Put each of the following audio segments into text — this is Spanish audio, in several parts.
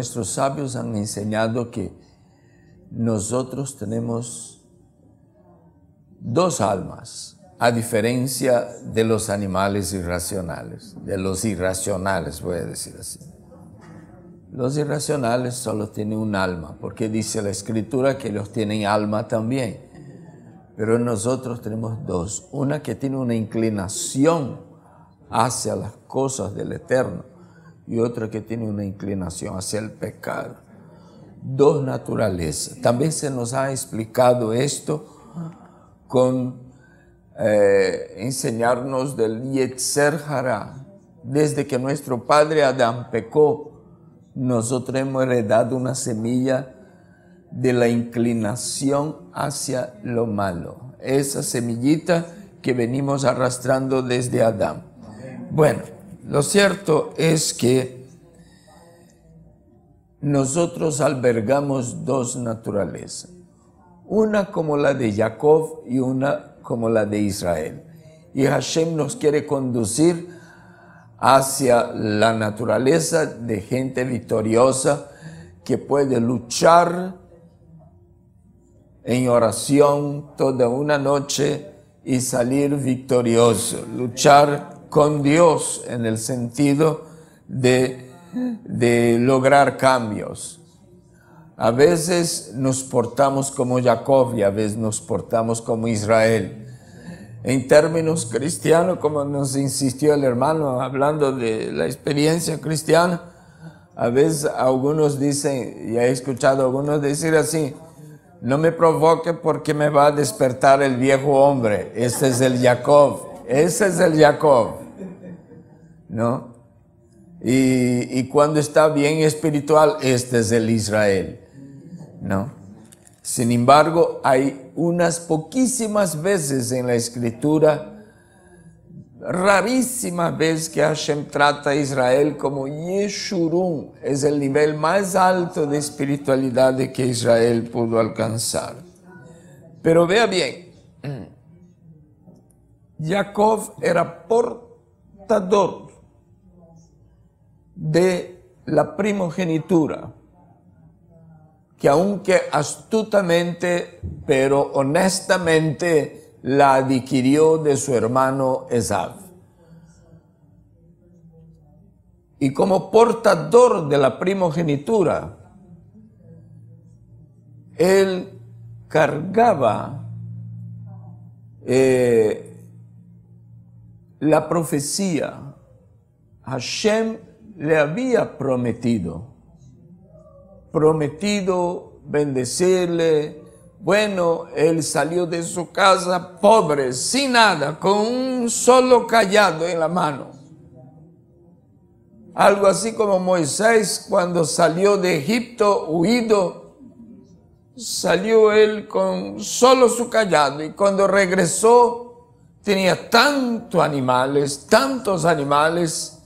nuestros sabios han enseñado que nosotros tenemos dos almas, a diferencia de los animales irracionales, de los irracionales, voy a decir así. Los irracionales solo tienen un alma, porque dice la Escritura que ellos tienen alma también. Pero nosotros tenemos dos. Una que tiene una inclinación hacia las cosas del Eterno y otra que tiene una inclinación hacia el pecado. Dos naturalezas. También se nos ha explicado esto con enseñarnos del Yetzer Hara. Desde que nuestro padre Adán pecó, nosotros hemos heredado una semilla de la inclinación hacia lo malo. Esa semillita que venimos arrastrando desde Adán. Bueno, lo cierto es que nosotros albergamos dos naturalezas. Una como la de Jacob y una como la de Israel. Y Hashem nos quiere conducir hacia la naturaleza de gente victoriosa que puede luchar en oración toda una noche y salir victorioso. Luchar con Dios en el sentido de lograr cambios. A veces nos portamos como Jacob y a veces nos portamos como Israel. En términos cristianos, como nos insistió el hermano hablando de la experiencia cristiana, a veces algunos dicen, y he escuchado a algunos decir así: no me provoque porque me va a despertar el viejo hombre. Ese es el Jacob, ¿no? Y cuando está bien espiritual, este es el Israel, ¿no? Sin embargo, hay unas poquísimas veces en la Escritura, rarísimas veces, que Hashem trata a Israel como Yeshurun. Es el nivel más alto de espiritualidad de que Israel pudo alcanzar. Pero vea bien, Jacob era portador de la primogenitura, que aunque astutamente, pero honestamente, la adquirió de su hermano Esav. Y como portador de la primogenitura, él cargaba la profecía. Hashem le había prometido bendecirle. Bueno, él salió de su casa pobre, sin nada, con un solo cayado en la mano. Algo así como Moisés cuando salió de Egipto, huido, salió él con solo su cayado, y cuando regresó tenía tantos animales,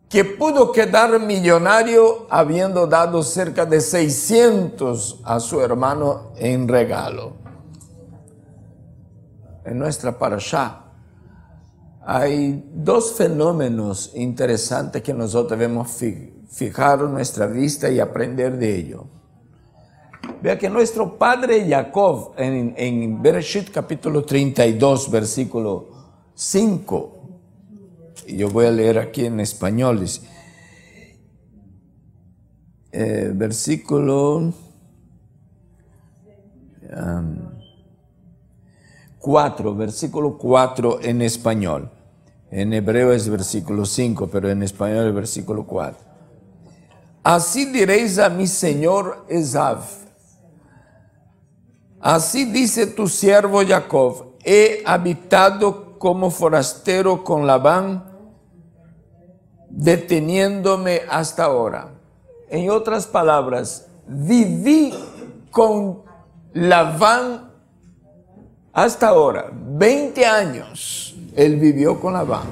que pudo quedar millonario habiendo dado cerca de 600 a su hermano en regalo. En nuestra parashá hay dos fenómenos interesantes que nosotros debemos fijar nuestra vista y aprender de ello. Vea que nuestro padre Jacob, en Bereshit capítulo 32, versículo 5, y yo voy a leer aquí en español, dice, versículo 4 en español. En hebreo es versículo 5, pero en español es versículo 4. Así diréis a mi señor Esav: así dice tu siervo Jacob, he habitado como forastero con Labán, deteniéndome hasta ahora. En otras palabras, viví con Labán hasta ahora. 20 años él vivió con Labán.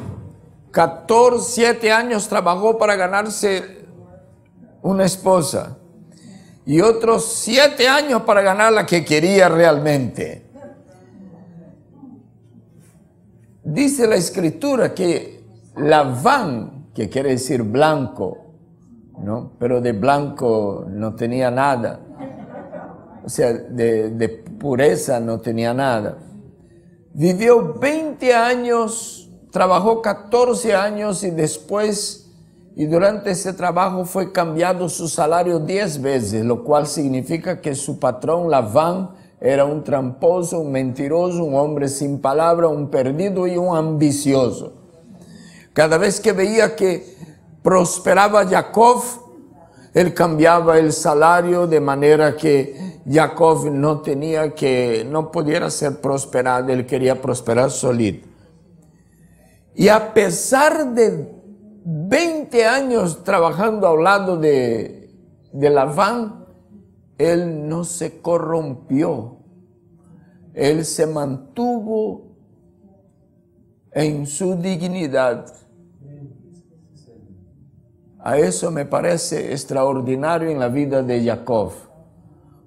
7 años trabajó para ganarse una esposa. Y otros 7 años para ganar la que quería realmente. Dice la Escritura que Labán, que quiere decir blanco, ¿no? Pero de blanco no tenía nada. O sea, de pureza no tenía nada. Vivió 20 años, trabajó 14 años y durante ese trabajo fue cambiado su salario 10 veces, lo cual significa que su patrón, Labán, era un tramposo, un mentiroso, un hombre sin palabra, un perdido y un ambicioso. Cada vez que veía que prosperaba Jacob, él cambiaba el salario de manera que Jacob no pudiera ser prosperado, él quería prosperar solito. Y a pesar de 20 años trabajando al lado de Labán, él no se corrompió. Él se mantuvo en su dignidad. A eso me parece extraordinario en la vida de Jacob.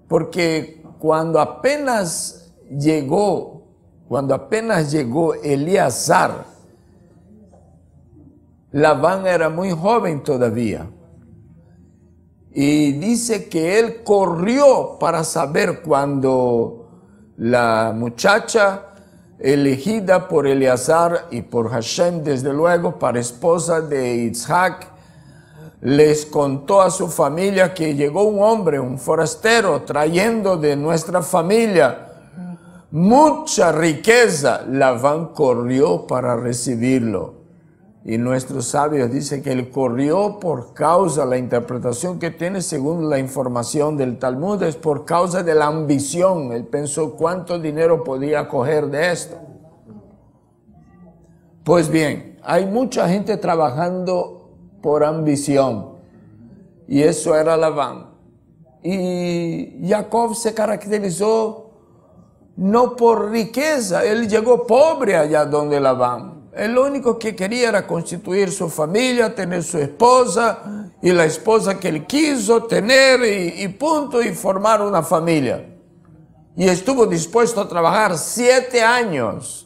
Porque cuando apenas llegó Eleazar, Labán era muy joven todavía. Y dice que él corrió para saber cuando la muchacha elegida por Eleazar y por Hashem, desde luego, para esposa de Isaac, les contó a su familia que llegó un hombre, un forastero, trayendo de nuestra familia mucha riqueza. Labán corrió para recibirlo. Y nuestros sabios dicen que él corrió por causa, la interpretación que tiene según la información del Talmud, es por causa de la ambición. Él pensó cuánto dinero podía coger de esto. Pues bien, hay mucha gente trabajando por ambición, y eso era Labán. Y Jacob se caracterizó no por riqueza, él llegó pobre allá donde Labán. Él lo único que quería era constituir su familia, tener su esposa y la esposa que él quiso tener y punto, y formar una familia. Y estuvo dispuesto a trabajar 7 años.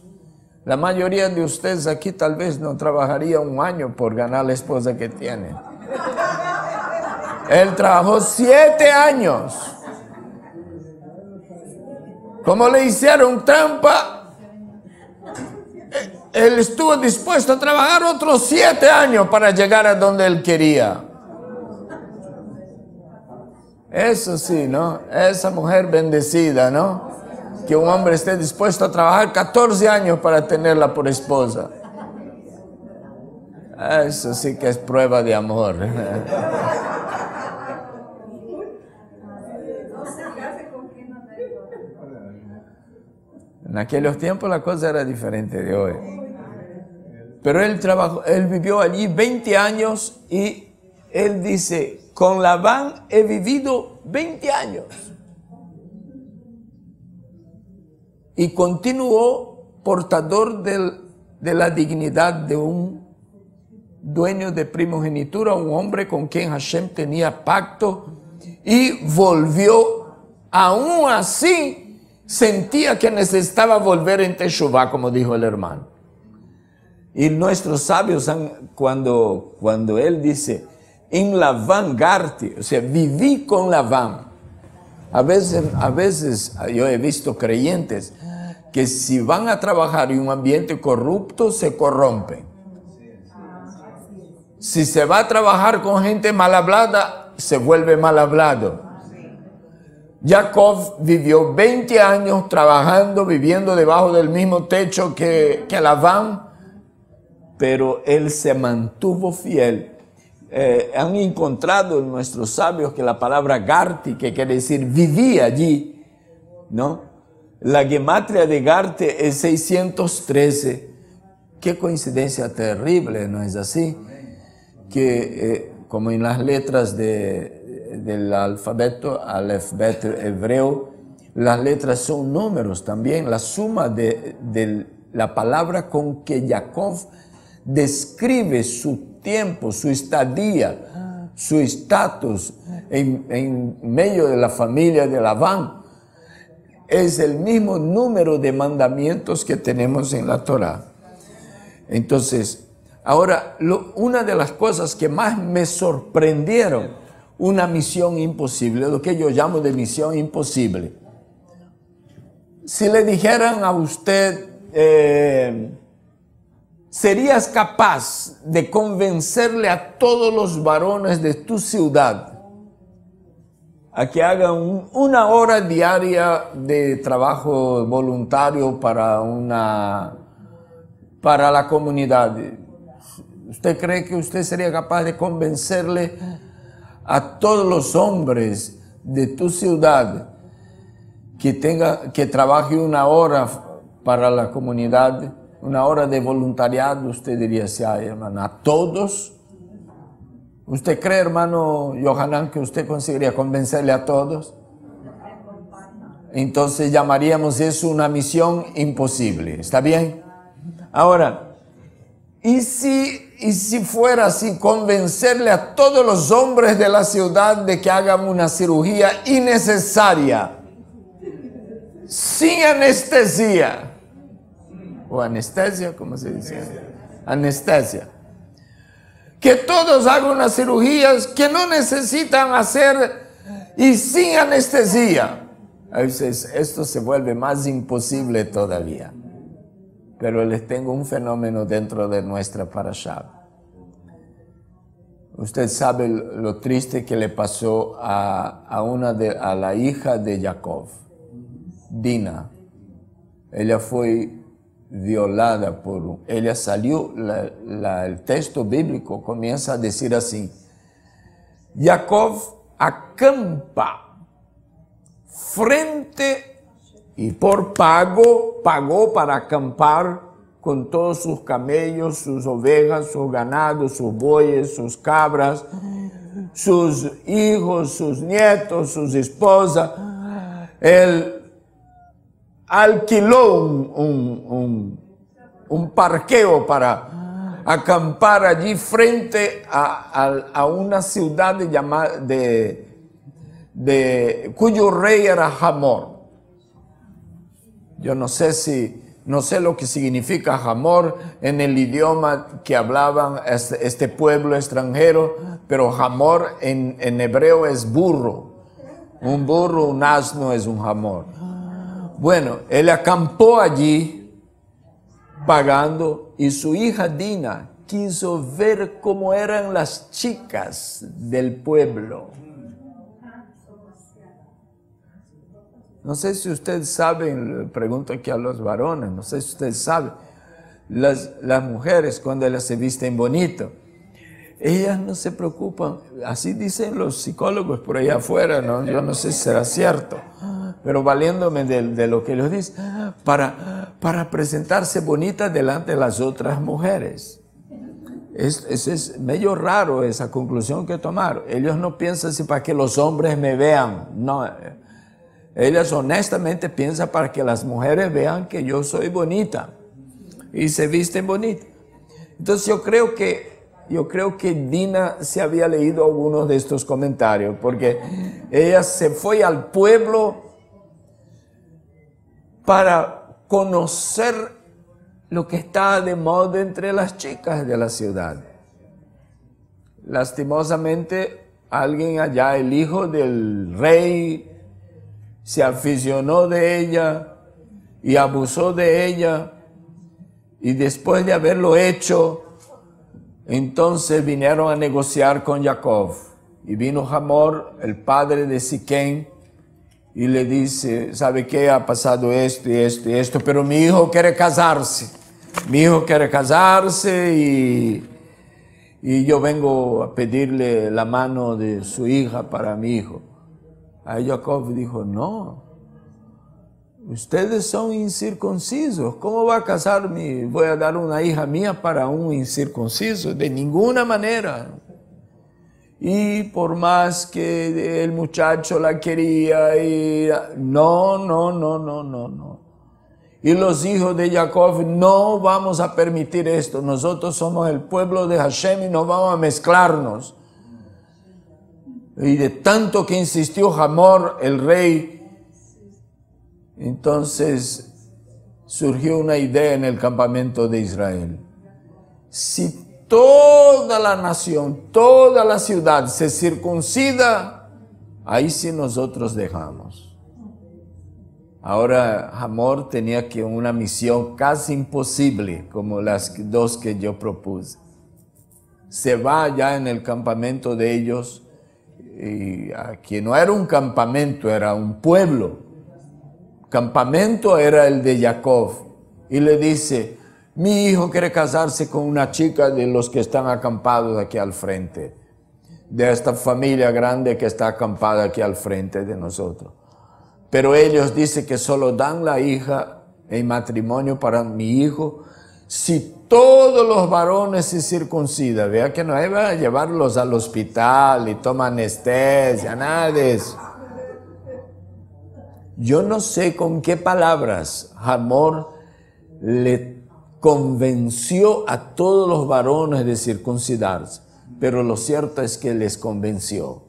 La mayoría de ustedes aquí tal vez no trabajaría 1 año por ganar la esposa que tiene. Él trabajó 7 años. Como le hicieron trampa, él estuvo dispuesto a trabajar otros 7 años para llegar a donde él quería. Eso sí, ¿no? Esa mujer bendecida, ¿no? Que un hombre esté dispuesto a trabajar 14 años para tenerla por esposa. Eso sí que es prueba de amor. En aquellos tiempos la cosa era diferente de hoy. Pero él vivió allí 20 años y él dice, con Labán he vivido 20 años. Y continuó portador de la dignidad de un dueño de primogenitura, un hombre con quien Hashem tenía pacto, y volvió. Aún así sentía que necesitaba volver en Teshuvá, como dijo el hermano. Y nuestros sabios, cuando él dice, en Labán garti, o sea, viví con Labán. A veces yo he visto creyentes que si van a trabajar en un ambiente corrupto, se corrompen. Si se va a trabajar con gente mal hablada, se vuelve mal hablado. Jacob vivió 20 años trabajando, viviendo debajo del mismo techo que Labán, pero él se mantuvo fiel. Han encontrado nuestros sabios que la palabra Garti, que quiere decir viví allí, ¿no? La gematria de Garti es 613. Qué coincidencia terrible, ¿no es así? Que como en las letras del alfabeto, Aleph, Bet, hebreo, las letras son números también. La suma de la palabra con que Jacob describe su tiempo, su estadía, su estatus en medio de la familia de Labán, es el mismo número de mandamientos que tenemos en la Torá. Entonces, Ahora, una de las cosas que más me sorprendieron, una misión imposible, lo que yo llamo de misión imposible. Si le dijeran a usted, ¿serías capaz de convencerle a todos los varones de tu ciudad a que hagan una hora diaria de trabajo voluntario para la comunidad? ¿Usted cree que usted sería capaz de convencerle a todos los hombres de tu ciudad que trabaje una hora para la comunidad, una hora de voluntariado? Usted diría, sí, hermano, ¿a todos? ¿Usted cree, hermano Yohanan, que usted conseguiría convencerle a todos? Entonces llamaríamos eso una misión imposible. ¿Está bien? Ahora, ¿y si fuera así, convencerle a todos los hombres de la ciudad de que hagan una cirugía innecesaria, sin anestesia? O anestesia, ¿cómo se dice? Anestesia. Que todos hagan unas cirugías que no necesitan hacer y sin anestesia. A veces esto se vuelve más imposible todavía. Pero les tengo un fenómeno dentro de nuestra parashá. Usted sabe lo triste que le pasó a la hija de Jacob, Dina. Ella fue violada ella salió, el texto bíblico comienza a decir así: Jacob acampa frente y por pagó para acampar con todos sus camellos, sus ovejas, sus ganados, sus bueyes, sus cabras, sus hijos, sus nietos, sus esposas. Él alquiló un parqueo para acampar allí frente a una ciudad cuyo rey era Hamor. Yo no sé lo que significa Hamor en el idioma que hablaban este pueblo extranjero, pero Hamor en hebreo es burro. Un burro, un asno es un Hamor. Bueno, él acampó allí pagando, y su hija Dina quiso ver cómo eran las chicas del pueblo. No sé si usted sabe, pregunto aquí a los varones, no sé si usted sabe, las mujeres cuando ellas se visten bonito, ellas no se preocupan, así dicen los psicólogos por allá afuera, ¿no? Yo no sé si será cierto, pero valiéndome de lo que ellos dicen, para presentarse bonitas delante de las otras mujeres. Es medio raro esa conclusión que tomaron. Ellos no piensan así para que los hombres me vean, no. Ellas honestamente piensan para que las mujeres vean que yo soy bonita y se visten bonita. Entonces yo creo que Dina se había leído algunos de estos comentarios, porque ella se fue al pueblo para conocer lo que estaba de moda entre las chicas de la ciudad. Lastimosamente, alguien allá, el hijo del rey, se aficionó de ella y abusó de ella, y después de haberlo hecho, entonces vinieron a negociar con Jacob, y vino Hamor, el padre de Siquem, y le dice: ¿sabe qué? Ha pasado esto y esto y esto, pero mi hijo quiere casarse. Mi hijo quiere casarse y yo vengo a pedirle la mano de su hija para mi hijo. Ahí Jacob dijo: no, ustedes son incircuncisos. ¿Cómo va a casarme? ¿Voy a dar una hija mía para un incircunciso? De ninguna manera. Y por más que el muchacho la quería, no. Y los hijos de Jacob: no vamos a permitir esto. Nosotros somos el pueblo de Hashem y no vamos a mezclarnos. Y de tanto que insistió Hamor, el rey, entonces surgió una idea en el campamento de Israel. Si toda la nación, toda la ciudad se circuncida, ahí sí nosotros dejamos. Ahora Hamor tenía que una misión casi imposible, como las dos que yo propuse. Se va allá en el campamento de ellos, y aquí no era un campamento, era un pueblo. Campamento era el de Jacob, y le dice: mi hijo quiere casarse con una chica de los que están acampados aquí al frente, de esta familia grande que está acampada aquí al frente de nosotros. Pero ellos dicen que solo dan la hija en matrimonio para mi hijo si todos los varones se circuncidan. Vea que no iba a llevarlos al hospital y toma anestesia, nada de eso. Yo no sé con qué palabras Hamor le convenció a todos los varones de circuncidarse, pero lo cierto es que les convenció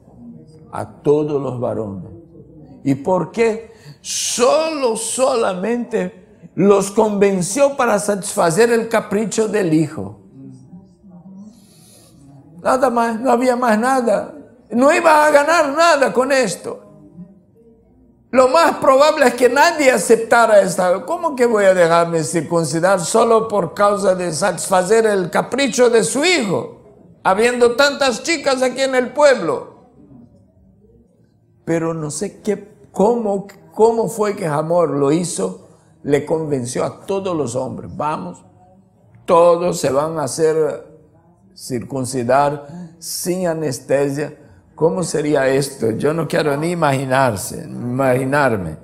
a todos los varones. ¿Y por qué? Solamente los convenció para satisfacer el capricho del hijo. Nada más, no había más nada. No iba a ganar nada con esto. Lo más probable es que nadie aceptara esta. ¿Cómo que voy a dejarme circuncidar solo por causa de satisfacer el capricho de su hijo? Habiendo tantas chicas aquí en el pueblo. Pero no sé cómo fue que Hamor lo hizo. Le convenció a todos los hombres. Vamos, todos se van a hacer circuncidar sin anestesia. ¿Cómo sería esto? Yo no quiero ni imaginarme.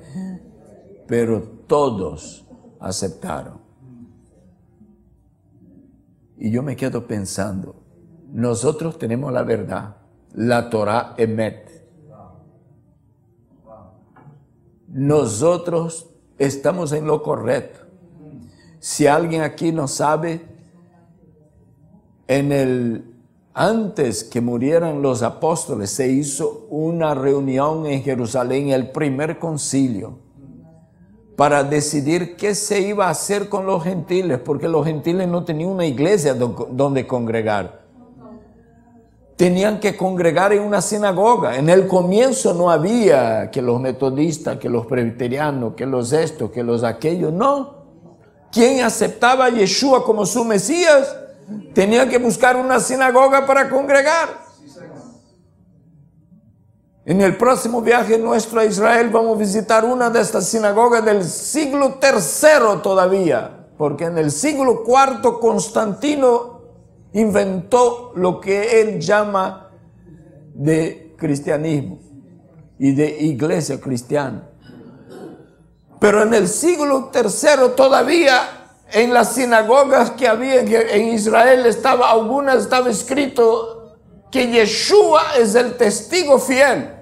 Pero todos aceptaron. Y yo me quedo pensando, nosotros tenemos la verdad, la Torah Emet. Nosotros estamos en lo correcto. Si alguien aquí no sabe, antes que murieran los apóstoles, se hizo una reunión en Jerusalén, el primer concilio, para decidir qué se iba a hacer con los gentiles, porque los gentiles no tenían una iglesia donde congregar. Tenían que congregar en una sinagoga. En el comienzo no había que los metodistas, que los presbiterianos, que los estos, que los aquellos, no. Quien aceptaba a Yeshua como su Mesías tenía que buscar una sinagoga para congregar. En el próximo viaje nuestro a Israel vamos a visitar una de estas sinagogas del siglo III todavía, porque en el siglo IV Constantino inventó lo que él llama de cristianismo y de iglesia cristiana. Pero en el siglo III todavía en las sinagogas que había en Israel algunas estaba escrito que Yeshua es el testigo fiel.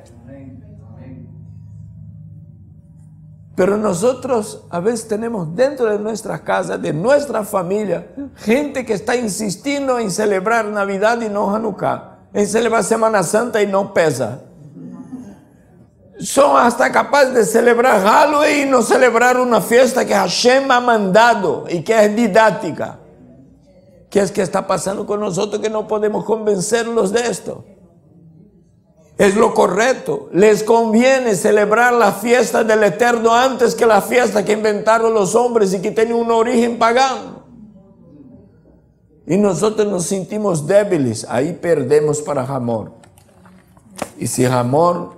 Pero nosotros a veces tenemos dentro de nuestras casas, de nuestra familia, gente que está insistiendo en celebrar Navidad y no Hanukkah, en celebrar Semana Santa y no Pesach. Son hasta capaces de celebrar Halloween y no celebrar una fiesta que Hashem ha mandado y que es didáctica. ¿Qué es que está pasando con nosotros que no podemos convencerlos de esto? Es lo correcto. Les conviene celebrar la fiesta del Eterno antes que la fiesta que inventaron los hombres y que tiene un origen pagano. Y nosotros nos sentimos débiles. Ahí perdemos para Hamor. Y si Hamor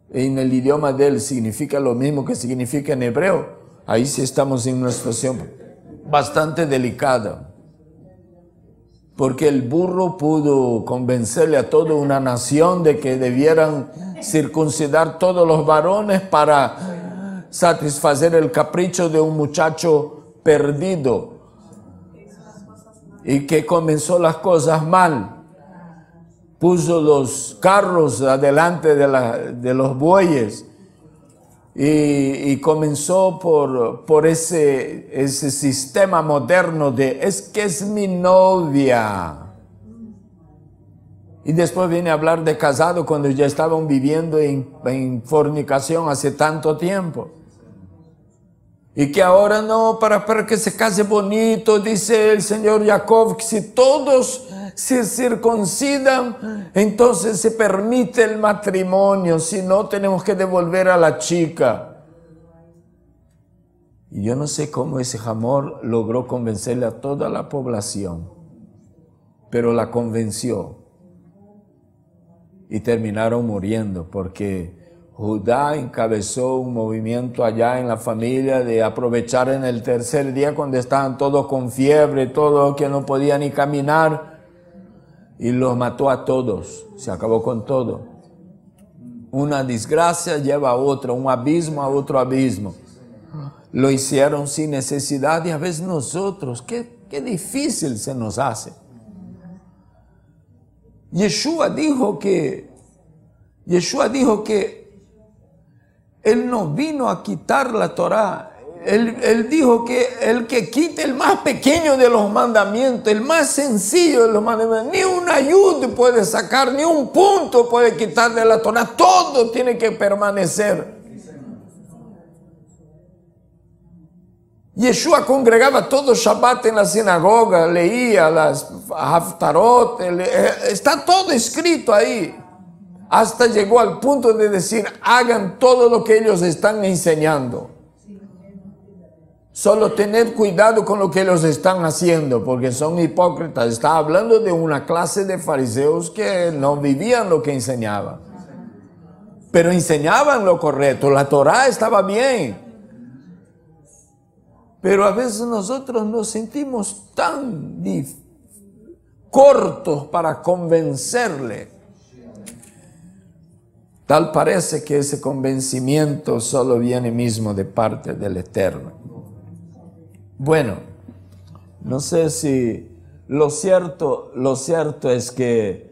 en el idioma de él significa lo mismo que significa en hebreo, ahí sí estamos en una situación bastante delicada. Porque el burro pudo convencerle a toda una nación de que debieran circuncidar todos los varones para satisfacer el capricho de un muchacho perdido y que comenzó las cosas mal. Puso los carros adelante de los bueyes y comenzó por ese sistema moderno de es que es mi novia. Y después viene a hablar de casado cuando ya estaban viviendo en fornicación hace tanto tiempo. Y que ahora no, para que se case bonito, dice el señor Jacob, que si todos se circuncidan, entonces se permite el matrimonio, si no tenemos que devolver a la chica. Y yo no sé cómo ese Hamor logró convencerle a toda la población, pero la convenció. Y terminaron muriendo porque Judá encabezó un movimiento allá en la familia de aprovechar en el tercer día cuando estaban todos con fiebre, todos que no podían ni caminar, y los mató a todos, se acabó con todo. Una desgracia lleva a otra, un abismo a otro abismo. Lo hicieron sin necesidad y a veces nosotros, qué difícil se nos hace. Yeshua dijo que Él no vino a quitar la Torá. Él dijo que el que quite el más pequeño de los mandamientos, el más sencillo de los mandamientos, ni un ayuda puede sacar, ni un punto puede quitar de la Torá. Todo tiene que permanecer. Yeshua congregaba todo Shabbat en la sinagoga, leía las Haftarot, está todo escrito ahí. Hasta llegó al punto de decir, hagan todo lo que ellos están enseñando. Solo tened cuidado con lo que ellos están haciendo, porque son hipócritas. Está hablando de una clase de fariseos que no vivían lo que enseñaban. Pero enseñaban lo correcto, la Torá estaba bien. Pero a veces nosotros nos sentimos tan cortos para convencerle. Tal parece que ese convencimiento solo viene mismo de parte del Eterno. Bueno, no sé si lo cierto es que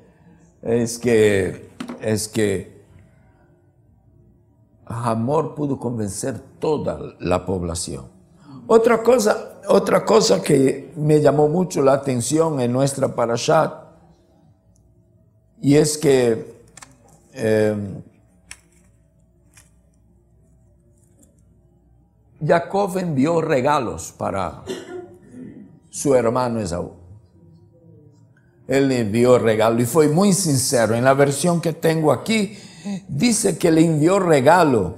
Hamor pudo convencer toda la población. Otra cosa que me llamó mucho la atención en nuestra parashat, y es que Jacob envió regalos para su hermano Esaú. Él le envió regalos y fue muy sincero. En la versión que tengo aquí, dice que le envió regalo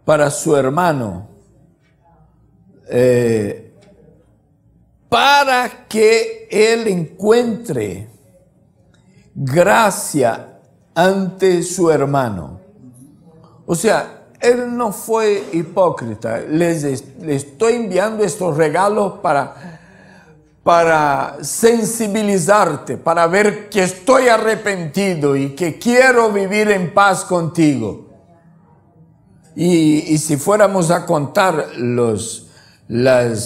para su hermano, para que él encuentre gracia ante su hermano. O sea, él no fue hipócrita. Le estoy enviando estos regalos para sensibilizarte, para ver que estoy arrepentido y que quiero vivir en paz contigo. Y si fuéramos a contar la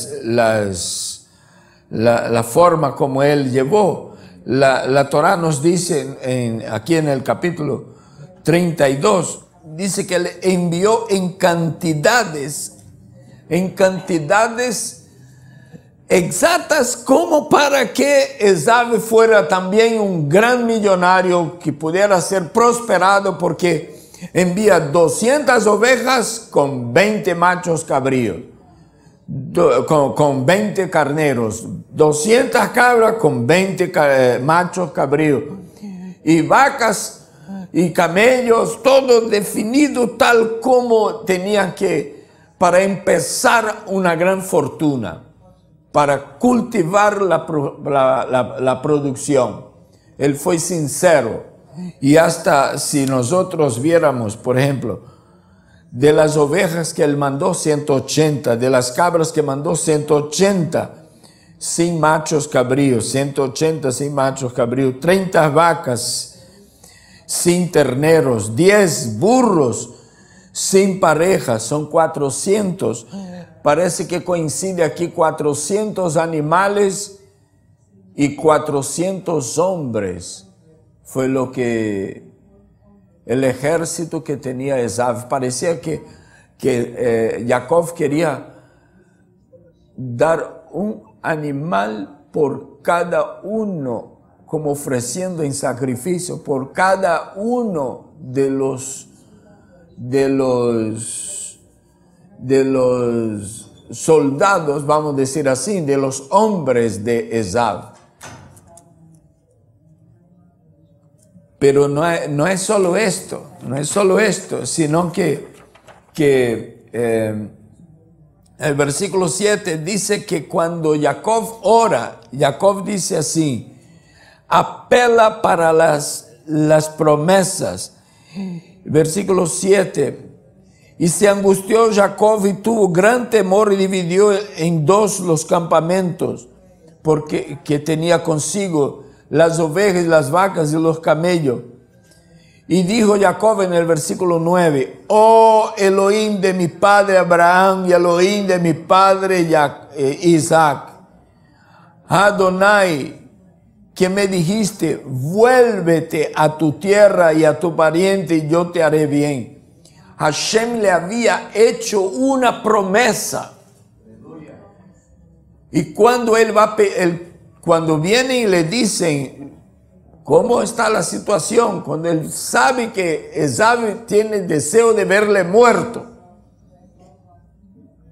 forma como él llevó, la Torá nos dice aquí en el capítulo 32, dice que le envió en cantidades exactas como para que Esaú fuera también un gran millonario que pudiera ser prosperado, porque envía 200 ovejas con 20 machos cabríos, con 20 carneros, 200 cabras con 20 machos cabríos, y vacas y camellos, todo definido tal como tenían que, para empezar una gran fortuna, para cultivar la producción. Él fue sincero. Y hasta si nosotros viéramos, por ejemplo, de las ovejas que él mandó 180, de las cabras que mandó 180 sin machos cabríos, 180 sin machos cabríos, 30 vacas sin terneros, 10 burros sin parejas, son 400. Parece que coincide aquí 400 animales y 400 hombres. Fue lo que el ejército que tenía Esaú. Parecía que Jacob quería dar un animal por cada uno, como ofreciendo en sacrificio por cada uno de soldados, vamos a decir así, de los hombres de Esaú. Pero no es solo esto, sino que el versículo 7 dice que cuando Jacob ora, Jacob dice así, apela para las promesas. Versículo 7, y se angustió Jacob y tuvo gran temor y dividió en dos los campamentos, porque que tenía consigo las ovejas, las vacas y los camellos. Y dijo Jacob en el versículo 9, oh Elohim de mi padre Abraham y Elohim de mi padre Isaac, Adonai, que me dijiste, vuélvete a tu tierra y a tu pariente y yo te haré bien. Hashem le había hecho una promesa. Y cuando cuando vienen y le dicen, ¿cómo está la situación? Cuando él sabe que Esaú tiene el deseo de verle muerto,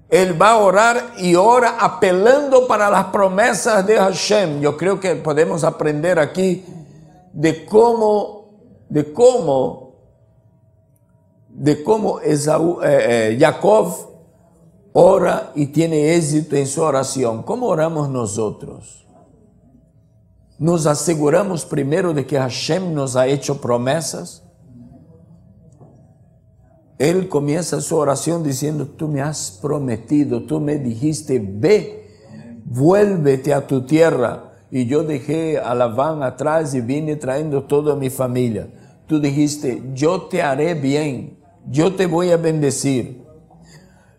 él va a orar y ora apelando para las promesas de Hashem. Yo creo que podemos aprender aquí de cómo Jacob ora y tiene éxito en su oración. ¿Cómo oramos nosotros? Nos aseguramos primero de que Hashem nos ha hecho promesas. Él comienza su oración diciendo, tú me has prometido, tú me dijiste, ve, vuélvete a tu tierra. Y yo dejé a Labán atrás y vine trayendo toda mi familia. Tú dijiste, yo te haré bien, yo te voy a bendecir.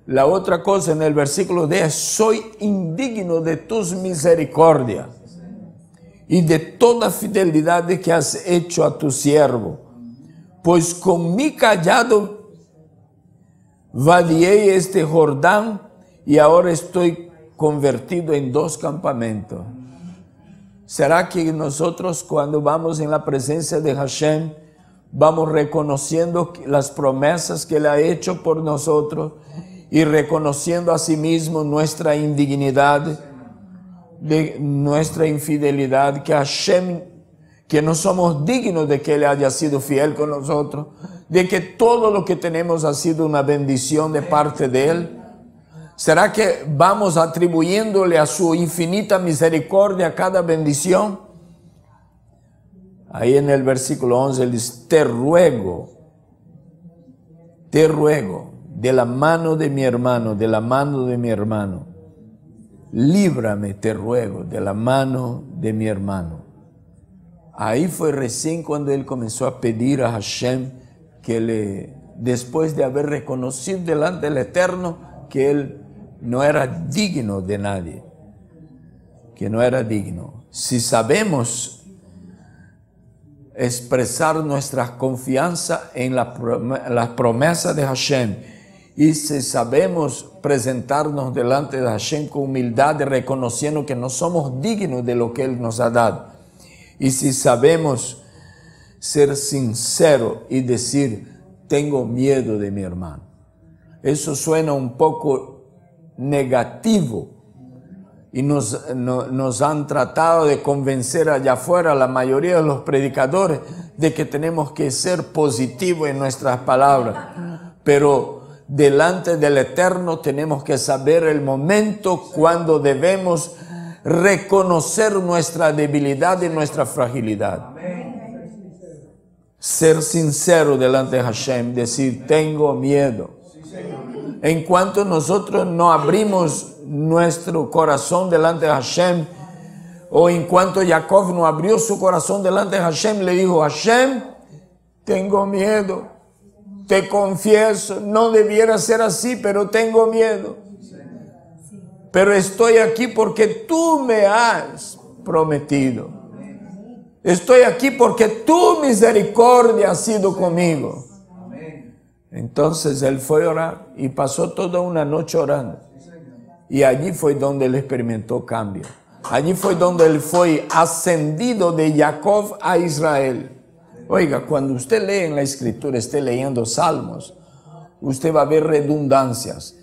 La otra cosa en el versículo 10, soy indigno de tus misericordias y de toda fidelidad que has hecho a tu siervo, pues con mi callado vadeé este Jordán y ahora estoy convertido en dos campamentos. ¿Será que nosotros cuando vamos en la presencia de Hashem vamos reconociendo las promesas que Él ha hecho por nosotros y reconociendo a sí mismo nuestra indignidad, de nuestra infidelidad, que Hashem, que no somos dignos de que Él haya sido fiel con nosotros, de que todo lo que tenemos ha sido una bendición de parte de Él? ¿Será que vamos atribuyéndole a su infinita misericordia cada bendición? Ahí en el versículo 11 Él dice, te ruego, de la mano de mi hermano, líbrame, te ruego, de la mano de mi hermano. Ahí fue recién cuando él comenzó a pedir a Hashem después de haber reconocido delante del Eterno que él no era digno de nadie, que no era digno. Si sabemos expresar nuestra confianza en las promesas de Hashem, y si sabemos presentarnos delante de Hashem con humildad, reconociendo que no somos dignos de lo que Él nos ha dado, y si sabemos ser sinceros y decir, tengo miedo de mi hermano. Eso suena un poco negativo, y nos han tratado de convencer allá afuera, la mayoría de los predicadores, de que tenemos que ser positivos en nuestras palabras, pero delante del Eterno tenemos que saber el momento cuando debemos reconocer nuestra debilidad y nuestra fragilidad. Ser sincero delante de Hashem, decir, tengo miedo. En cuanto nosotros no abrimos nuestro corazón delante de Hashem, o en cuanto Jacob no abrió su corazón delante de Hashem, le dijo, Hashem, tengo miedo. Te confieso, no debiera ser así, pero tengo miedo. Pero estoy aquí porque tú me has prometido. Estoy aquí porque tu misericordia ha sido conmigo. Entonces él fue a orar y pasó toda una noche orando. Y allí fue donde él experimentó cambio. Allí fue donde él fue ascendido de Jacob a Israel. Oiga, cuando usted lee en la Escritura, esté leyendo Salmos, usted va a ver redundancias.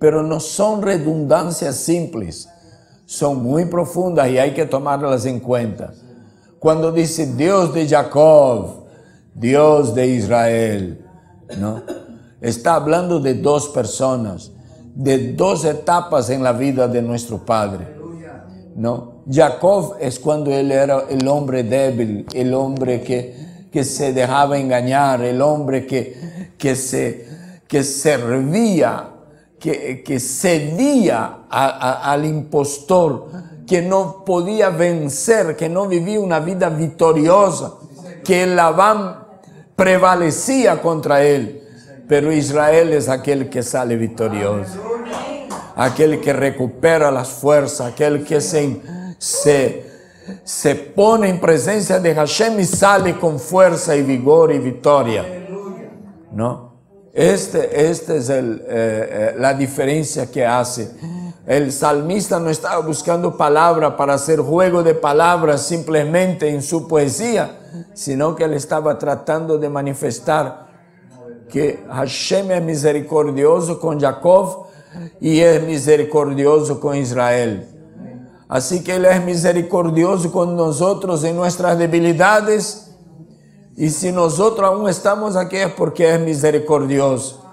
pero no son redundancias simples, son muy profundas y hay que tomarlas en cuenta. Cuando dice Dios de Jacob, Dios de Israel, ¿no? Está hablando de dos personas, de dos etapas en la vida de nuestro Padre, ¿no? Jacob es cuando él era el hombre débil, el hombre que se dejaba engañar, el hombre que servía, que cedía al impostor, que no podía vencer, que no vivía una vida victoriosa, que Labán prevalecía contra él. Pero Israel es aquel que sale victorioso, aquel que recupera las fuerzas, aquel que se pone en presencia de Hashem y sale con fuerza y vigor y victoria, ¿no? Este es la diferencia que hace. El salmista no estaba buscando palabra para hacer juego de palabras simplemente en su poesía, sino que él estaba tratando de manifestar que Hashem es misericordioso con Jacob y es misericordioso con Israel. Así que Él es misericordioso con nosotros en nuestras debilidades. Y si nosotros aún estamos aquí es porque es misericordioso.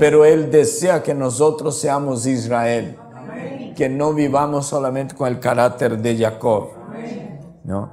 Pero Él desea que nosotros seamos Israel. Que no vivamos solamente con el carácter de Jacob, ¿no?